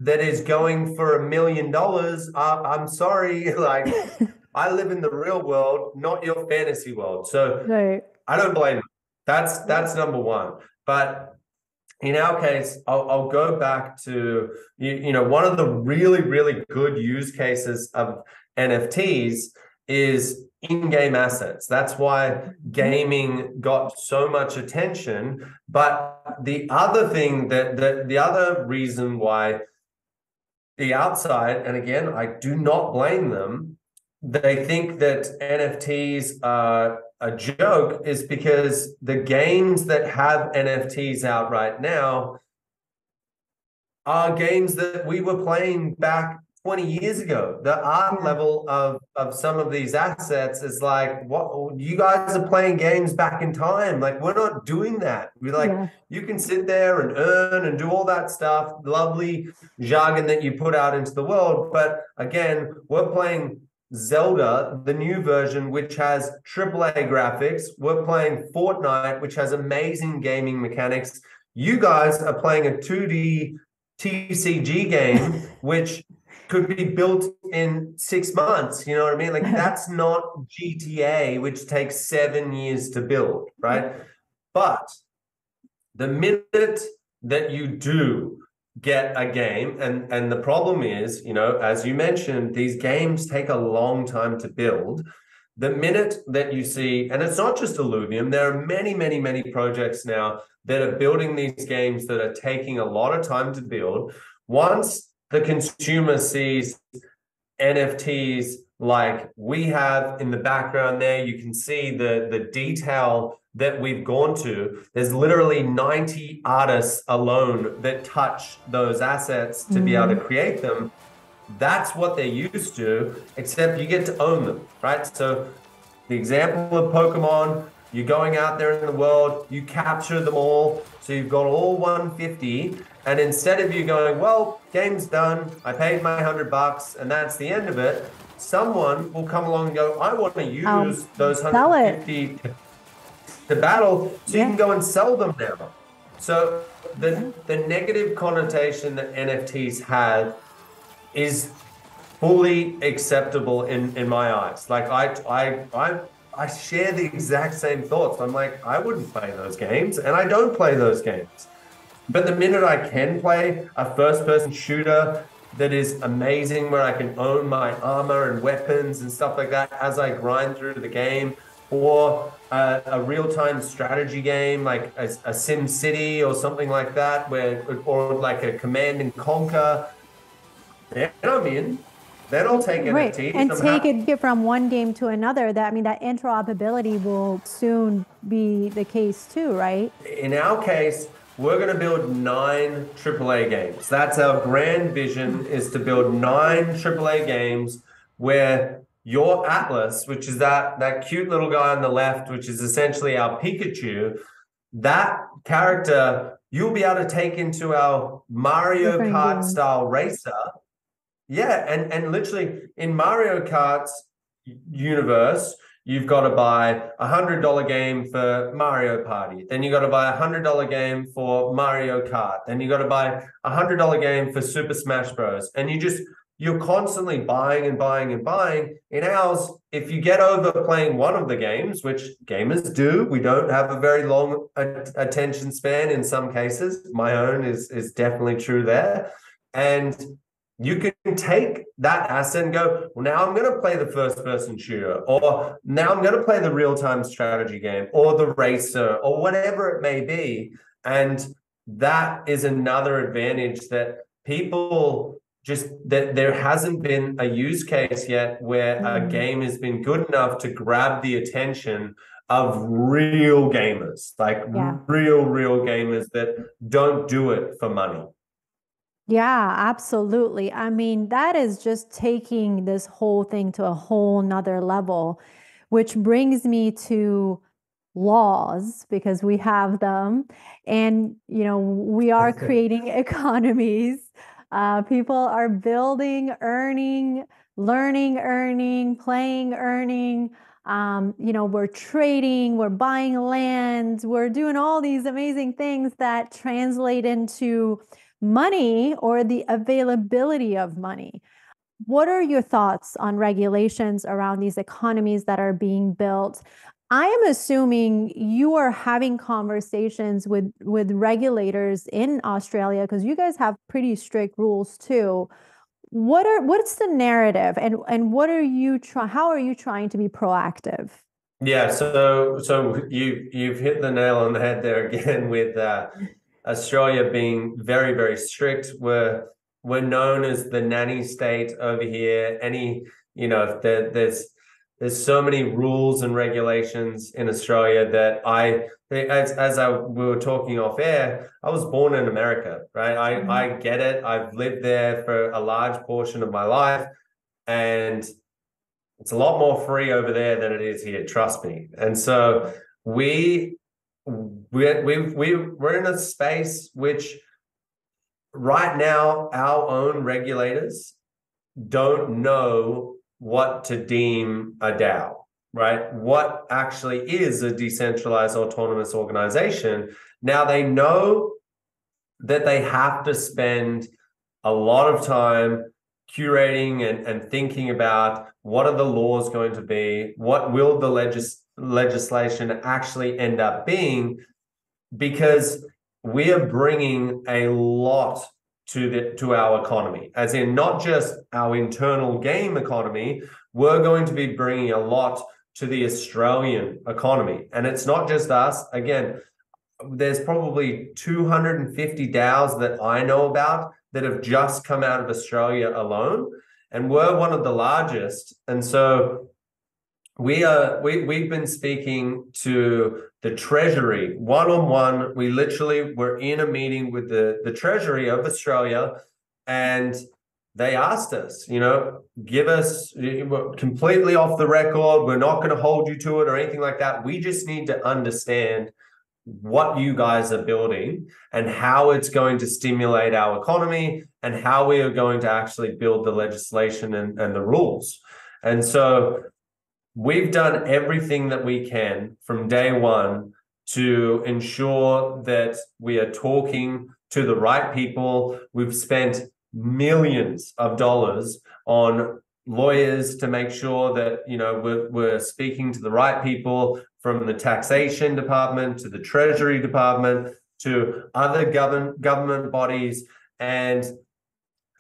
that is going for $1 million. I'm sorry, like I live in the real world, not your fantasy world. So right. I don't blame them. That's number one. But in our case, I'll go back to, one of the really, really good use cases of NFTs is in-game assets. That's why gaming got so much attention. But the other thing the other reason why the outside, and again, I do not blame them, they think that NFTs are a joke, is because the games that have NFTs out right now are games that we were playing back 20 years ago. The art level of some of these assets is like, what, you guys are playing games back in time. Like, we're not doing that. We're like, you can sit there and earn and do all that stuff, lovely jargon that you put out into the world. But again, we're playing Zelda, the new version, which has AAA graphics. We're playing Fortnite, which has amazing gaming mechanics. You guys are playing a 2D TCG game, which could be built in 6 months. You know what I mean? Like, that's not GTA, which takes 7 years to build, right? But the minute that you do get a game, and the problem is, as you mentioned, these games take a long time to build. The minute that you see, and it's not just Illuvium, there are many, many, many projects now that are building these games that are taking a lot of time to build. Once the consumer sees NFTs like we have in the background there, you can see the detail that we've gone to. There's literally 90 artists alone that touch those assets to be able to create them. That's what they're used to, except you get to own them, right? So the example of Pokemon, you're going out there in the world, you capture them all. So you've got all 150. And instead of you going, well, game's done, I paid my $100 and that's the end of it, someone will come along and go, I want to use those 150 to battle, so you can go and sell them now. So the negative connotation that NFTs have is fully acceptable in my eyes. Like I share the exact same thoughts. I'm like, I wouldn't play those games, and I don't play those games. But the minute I can play a first-person shooter that is amazing, where I can own my armor and weapons and stuff like that as I grind through the game, or a real-time strategy game like a Sim City or something like that, or like a Command and Conquer, then I'm in. Then I'll take Right, NFTs. and take it from one game to another. That, I mean, that interoperability will soon be the case too, right? In our case, we're going to build 9 AAA games. That's our grand vision, is to build 9 AAA games where your Atlas, which is that cute little guy on the left, which is essentially our Pikachu, that character you'll be able to take into our Mario Different Kart games. style racer. Yeah, and literally in Mario Kart's universe, you've got to buy $100 game for Mario Party. Then you got to buy $100 game for Mario Kart. Then you got to buy $100 game for Super Smash Bros. And you're constantly buying and buying and buying. In ours, if you get over playing one of the games, which gamers do, we don't have a very long attention span in some cases. My own is definitely true there. And you can take that asset and go, well, now I'm going to play the first-person shooter, or now I'm going to play the real-time strategy game, or the racer, or whatever it may be. And that is another advantage that people that there hasn't been a use case yet where a game has been good enough to grab the attention of real gamers, like real gamers that don't do it for money. Yeah, absolutely. I mean, that is just taking this whole thing to a whole nother level, which brings me to laws, because we have them. And, we are creating economies. People are building, earning, learning, earning, playing, earning. We're trading, we're buying land, we're doing all these amazing things that translate into money or the availability of money. What are your thoughts on regulations around these economies that are being built? I am assuming you are having conversations with regulators in Australia, because you guys have pretty strict rules too. What's the narrative, and how are you trying to be proactive? Yeah, so you've hit the nail on the head there again with Australia being very, very strict. We're known as the nanny state over here. There's so many rules and regulations in Australia that we were talking off air, I was born in America, right? I get it. I've lived there for a large portion of my life, and it's a lot more free over there than it is here, trust me. And so we're in a space which right now our own regulators don't know what to deem a DAO, right? What actually is a decentralized autonomous organization. Now they know that they have to spend a lot of time curating and thinking about what are the laws going to be, what will the legislation actually end up being, because we are bringing a lot to our economy, as in not just our internal game economy, we're going to be bringing a lot to the Australian economy. And it's not just us. Again, there's probably 250 DAOs that I know about that have just come out of Australia alone, and we're one of the largest. And so we've been speaking to the Treasury one-on-one. We literally were in a meeting with the Treasury of Australia, and they asked us, give us, completely off the record, we're not going to hold you to it or anything like that. We just need to understand what you guys are building and how it's going to stimulate our economy and how we are going to actually build the legislation and the rules. And so we've done everything that we can from day one to ensure that we are talking to the right people. We've spent millions of dollars on lawyers to make sure that we're speaking to the right people, from the taxation department to the Treasury department to other government bodies. And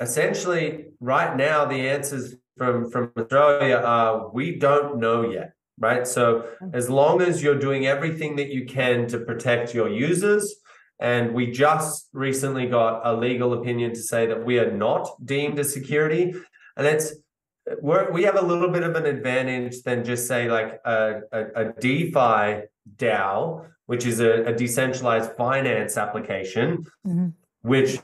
essentially right now the answers from Australia are, we don't know yet. right? So as long as you're doing everything that you can to protect your users, and we just recently got a legal opinion to say that we are not deemed a security, and we have a little bit of an advantage than just say like a DeFi DAO, which is a decentralized finance application, which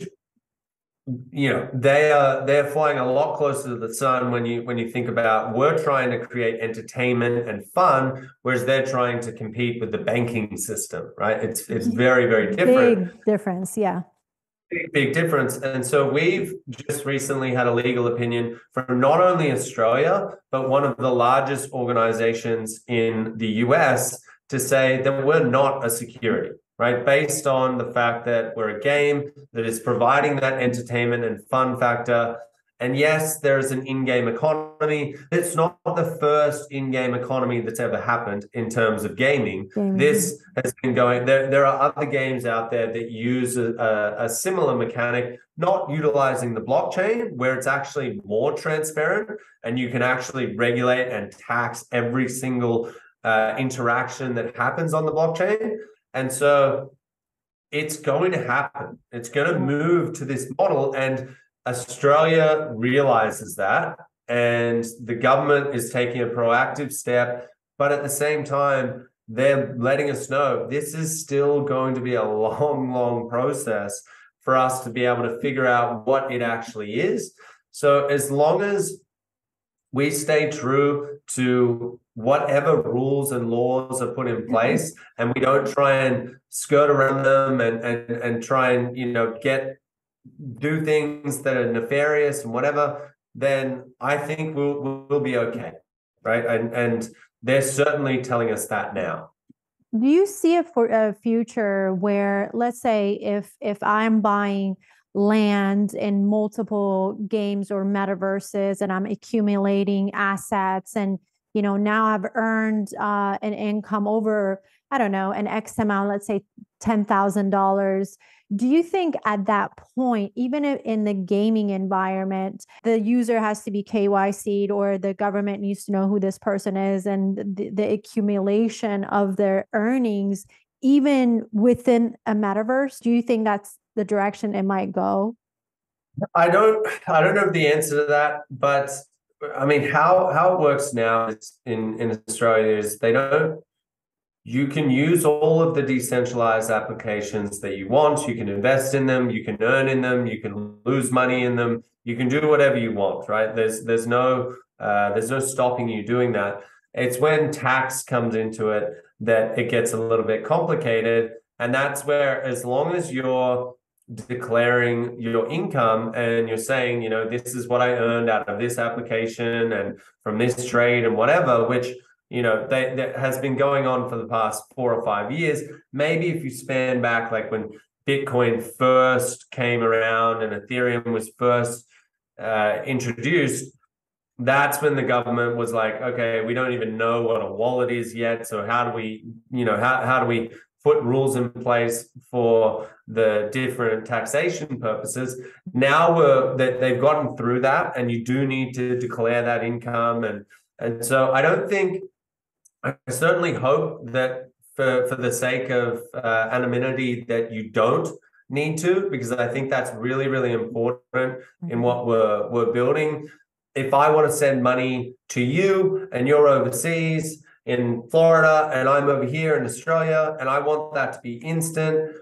they're flying a lot closer to the sun when you think about, we're trying to create entertainment and fun, whereas they're trying to compete with the banking system, right? It's very, very different. Big difference, yeah. Big difference. And so we've just recently had a legal opinion from not only Australia, but one of the largest organizations in the US to say that we're not a security, right? Based on the fact that we're a game that is providing that entertainment and fun factor. And yes, there is an in-game economy. It's not the first in-game economy that's ever happened in terms of gaming. This has been going, there are other games out there that use a similar mechanic, not utilizing the blockchain, where it's actually more transparent and you can actually regulate and tax every single interaction that happens on the blockchain. And so it's going to happen. It's going to move to this model, and Australia realizes that, and the government is taking a proactive step, but at the same time, they're letting us know this is still going to be a long process for us to be able to figure out what it actually is. So as long as we stay true to whatever rules and laws are put in place, and we don't try and skirt around them and try and do things that are nefarious and whatever, then I think we'll be okay, right? And they're certainly telling us that now. Do you see a future where, let's say, if I'm buying land in multiple games or metaverses and I'm accumulating assets, and now I've earned an income over, I don't know, an X amount, let's say $10,000. Do you think at that point, even in the gaming environment, the user has to be KYC'd, or the government needs to know who this person is, and the accumulation of their earnings, even within a metaverse? Do you think that's the direction it might go? I don't know the answer to that, but I mean, how it works now is in Australia is you can use all of the decentralized applications that you want. You can invest in them, you can earn in them, you can lose money in them, you can do whatever you want, right? There's no stopping you doing that. It's when tax comes into it that it gets a little bit complicated. And that's where, as long as you're declaring your income and you're saying, this is what I earned out of this application and from this trade and whatever, which that has been going on for the past 4 or 5 years. Maybe if you span back, like when Bitcoin first came around and Ethereum was first introduced, that's when the government was like, okay, we don't even know what a wallet is yet. So how do we, how do we put rules in place for the different taxation purposes? Now they've gotten through that, and you do need to declare that income. And so I certainly hope that for the sake of anonymity that you don't need to, because I think that's really, really important in what we're building. If I want to send money to you and you're overseas in Florida and I'm over here in Australia and I want that to be instant,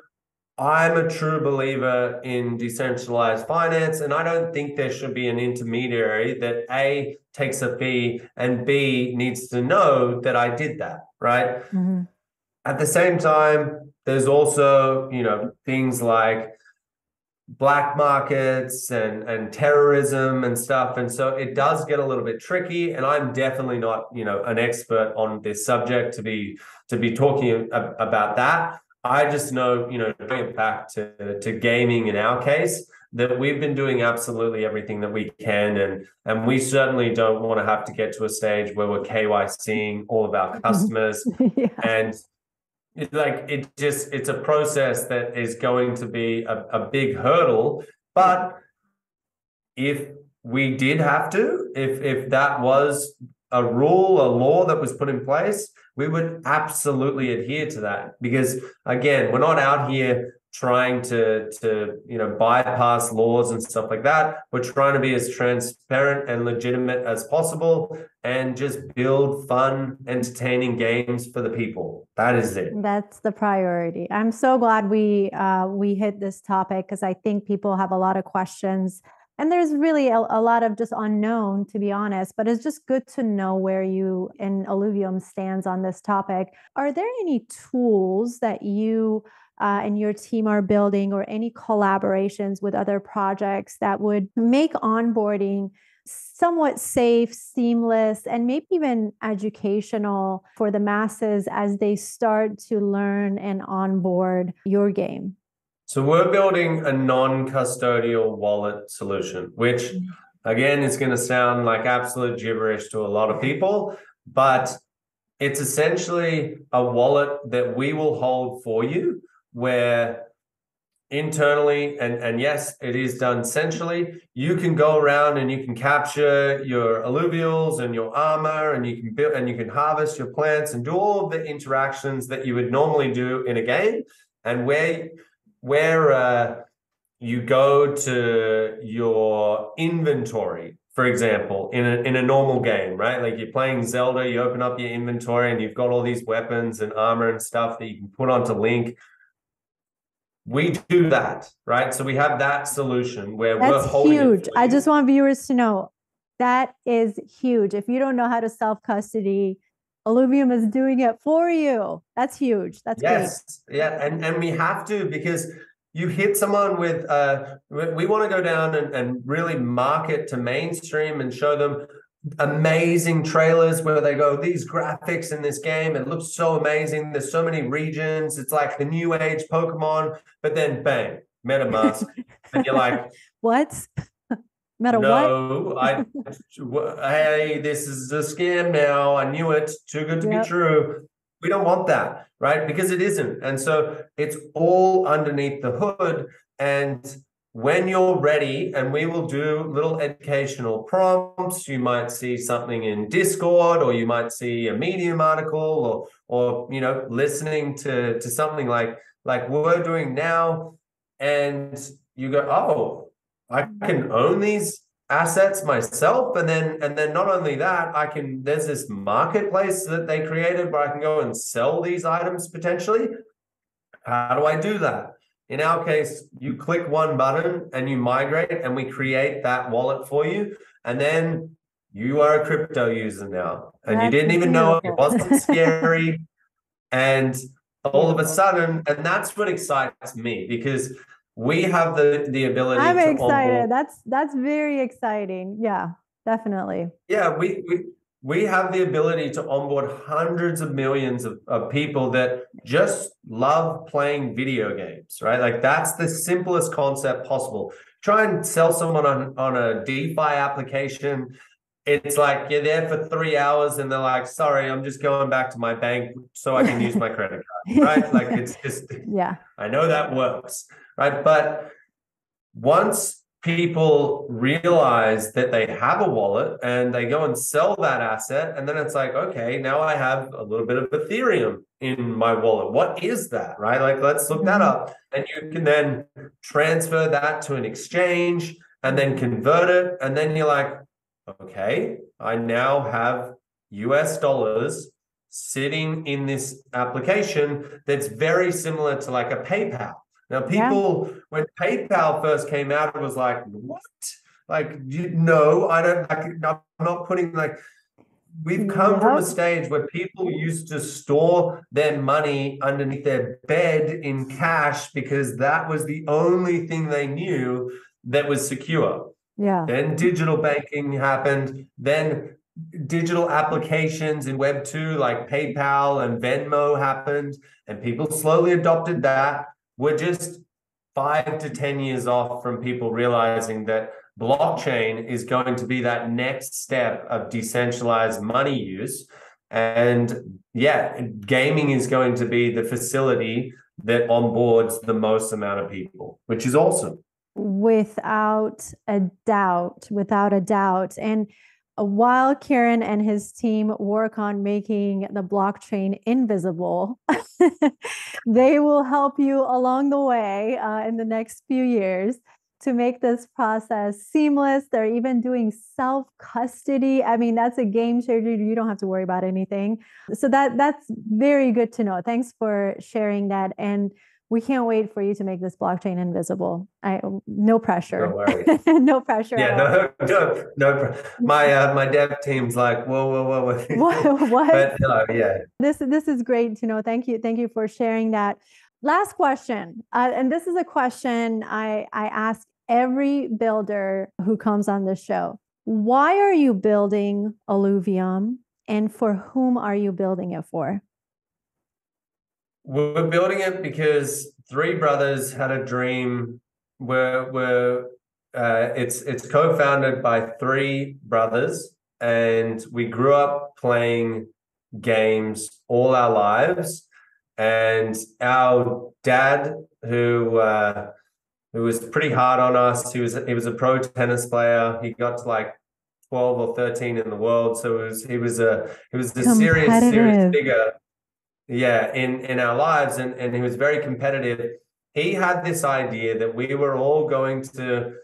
I'm a true believer in decentralized finance, and I don't think there should be an intermediary that A, takes a fee, and B, needs to know that I did that, right? At the same time, there's also, things like black markets and terrorism and stuff. And so it does get a little bit tricky, and I'm definitely not, an expert on this subject to be talking about that. I just know, bring it back to gaming in our case, that we've been doing absolutely everything that we can. And we certainly don't want to have to get to a stage where we're KYCing all of our customers. Yeah. And it's a process that is going to be a big hurdle. But if we did have to, if that was a rule, a law that was put in place, we would absolutely adhere to that. Because again, we're not out here trying to bypass laws and stuff like that. We're trying to be as transparent and legitimate as possible and just build fun, entertaining games for the people. That is it. That's the priority. I'm so glad we hit this topic, because I think people have a lot of questions, and there's really a lot of just unknown, to be honest, but it's just good to know where you and Illuvium stands on this topic. Are there any tools that you and your team are building, or any collaborations with other projects that would make onboarding somewhat safe, seamless, and maybe even educational for the masses as they start to learn and onboard your game? So we're building a non-custodial wallet solution, which again is going to sound like absolute gibberish to a lot of people, but it's essentially a wallet that we will hold for you, where internally, and yes, it is done centrally, you can go around and you can capture your alluvials and your armor, and you can build and you can harvest your plants and do all of the interactions that you would normally do in a game. And where you go to your inventory, for example, in a normal game, right? Like you're playing Zelda, you open up your inventory and you've got all these weapons and armor and stuff that you can put onto Link. We do that, right? So we have that solution where we're holding huge. I just want viewers to know that is huge. If you don't know how to self-custody, Illuvium is doing it for you. That's huge. That's great. Yeah, and we have to, because you hit someone with we want to go down and really market to mainstream and show them amazing trailers where they go, these graphics in this game, it looks so amazing, there's so many regions, it's like the new age Pokemon, but then bang, MetaMask, and you're like, what? No, hey, this is a scam now. I knew it. Too good to be true. We don't want that, right? Because it isn't. And so it's all underneath the hood. And when you're ready, and we will do little educational prompts, you might see something in Discord, or you might see a Medium article, or listening to something like we're doing now, and you go, oh, I can own these assets myself, and then not only that, there's this marketplace that they created where I can go and sell these items potentially. How do I do that? In our case, you click one button and you migrate, and we create that wallet for you, and then you are a crypto user now, and you didn't even know it wasn't scary, and all of a sudden, and that's what excites me, because we have the ability. I'm excited. That's very exciting. Yeah, definitely. Yeah, we have the ability to onboard hundreds of millions of people that just love playing video games, right? Like that's the simplest concept possible. Try and sell someone on a DeFi application. It's like you're there for 3 hours and they're like, sorry, I'm just going back to my bank so I can use my credit card, right? Like it's just, yeah, I know that works, right? But once people realize that they have a wallet and they go and sell that asset, and then it's like, okay, now I have a little bit of Ethereum in my wallet. What is that, right? Like, let's look that up. And you can then transfer that to an exchange and then convert it. And then you're like, okay, I now have US dollars sitting in this application that's very similar to like a PayPal. Now, people, when PayPal first came out, it was like, what? Like, no, I don't, I'm not putting we've come from a stage where people used to store their money underneath their bed in cash because that was the only thing they knew that was secure. Yeah. Then digital banking happened. Then digital applications in Web 2 like PayPal and Venmo happened, and people slowly adopted that. We're just 5 to 10 years off from people realizing that blockchain is going to be that next step of decentralized money use. And yeah, gaming is going to be the facility that onboards the most amount of people, which is awesome. Without a doubt. And while Kieran and his team work on making the blockchain invisible, they will help you along the way in the next few years to make this process seamless. They're even doing self-custody. I mean, that's a game changer. You don't have to worry about anything. So that's very good to know. Thanks for sharing that. And we can't wait for you to make this blockchain invisible. No pressure. No worries. No pressure. Yeah, no. My dev team's like, whoa. What? But yeah. This is great to know. Thank you for sharing that. Last question, and this is a question I ask every builder who comes on the show. Why are you building Illuvium, and for whom are you building it for? We're building it because three brothers had a dream where it's co-founded by three brothers, and we grew up playing games all our lives. And our dad, who was pretty hard on us, he was a pro tennis player. He got to like 12 or 13 in the world, so he was a serious figure. Yeah, in our lives, and he was very competitive. He had this idea that we were all going to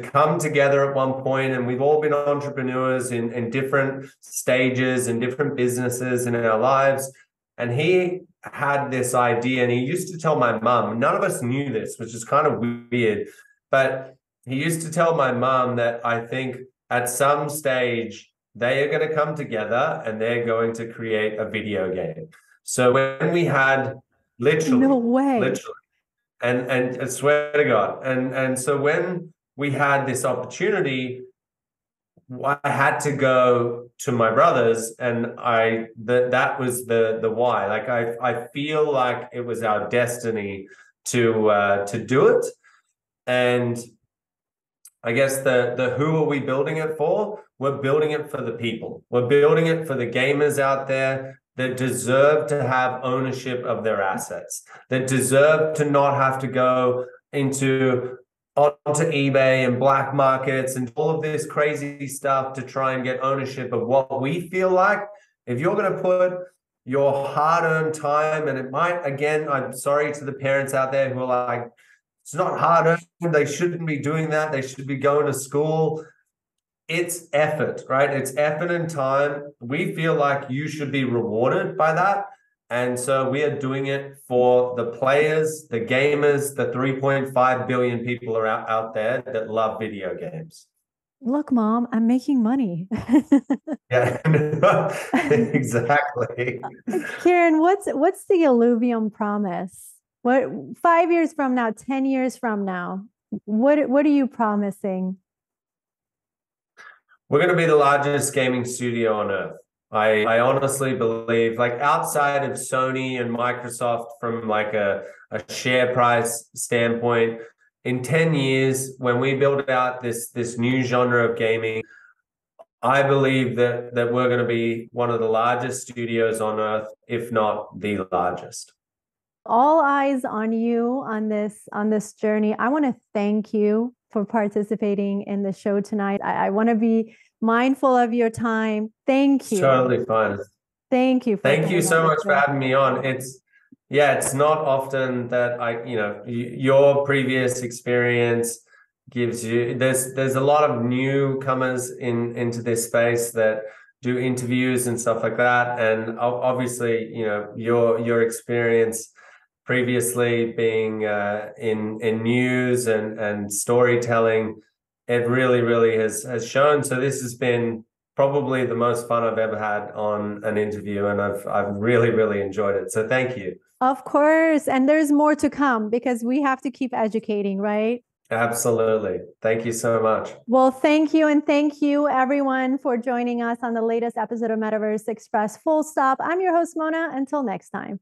come together at one point, and we've all been entrepreneurs in different stages and different businesses in our lives. And he had this idea, and he used to tell my mom, none of us knew this, which is kind of weird, but he used to tell my mom that I think at some stage they are going to come together and they're going to create a video game. So when we had literally, and I swear to God, and so when we had this opportunity, I had to go to my brothers, and that was the why. Like I feel like it was our destiny to do it, and I guess the who are we building it for? We're building it for the people. We're building it for the gamers out there that deserve to have ownership of their assets, that deserve to not have to go onto eBay and black markets and all of this crazy stuff to try and get ownership of what we feel like. If you're going to put your hard-earned time, and it might, again, I'm sorry to the parents out there who are like, it's not hard-earned, they shouldn't be doing that, they should be going to school. It's effort, right? It's effort and time. We feel like you should be rewarded by that. And so we are doing it for the players, the gamers, the 3.5 billion people are out there that love video games. Look, Mom, I'm making money. Yeah, exactly. Kieran, what's the Illuvium promise? What 5 years from now, 10 years from now, what are you promising? We're going to be the largest gaming studio on earth. I honestly believe, like, outside of Sony and Microsoft from like a share price standpoint, in 10 years, when we build out this new genre of gaming, I believe that we're going to be one of the largest studios on earth, if not the largest. All eyes on you on this journey. I want to thank you for participating in the show tonight. I want to be mindful of your time. Thank you. Totally fine. Thank you. Thank you so much for having me on. It's not often that your previous experience gives you, there's a lot of newcomers into this space that do interviews and stuff like that. And obviously, your experience previously being in news and storytelling, it really has shown. So this has been probably the most fun I've ever had on an interview, and I've really enjoyed it. So thank you. Of course, and there's more to come because we have to keep educating, right? Absolutely. Thank you so much. Well, thank you, and thank you everyone for joining us on the latest episode of MetaverseXpress Full Stop. I'm your host, Mona. Until next time.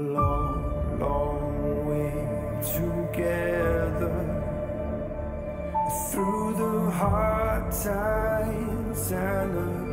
long, long way together. Through the hard times and the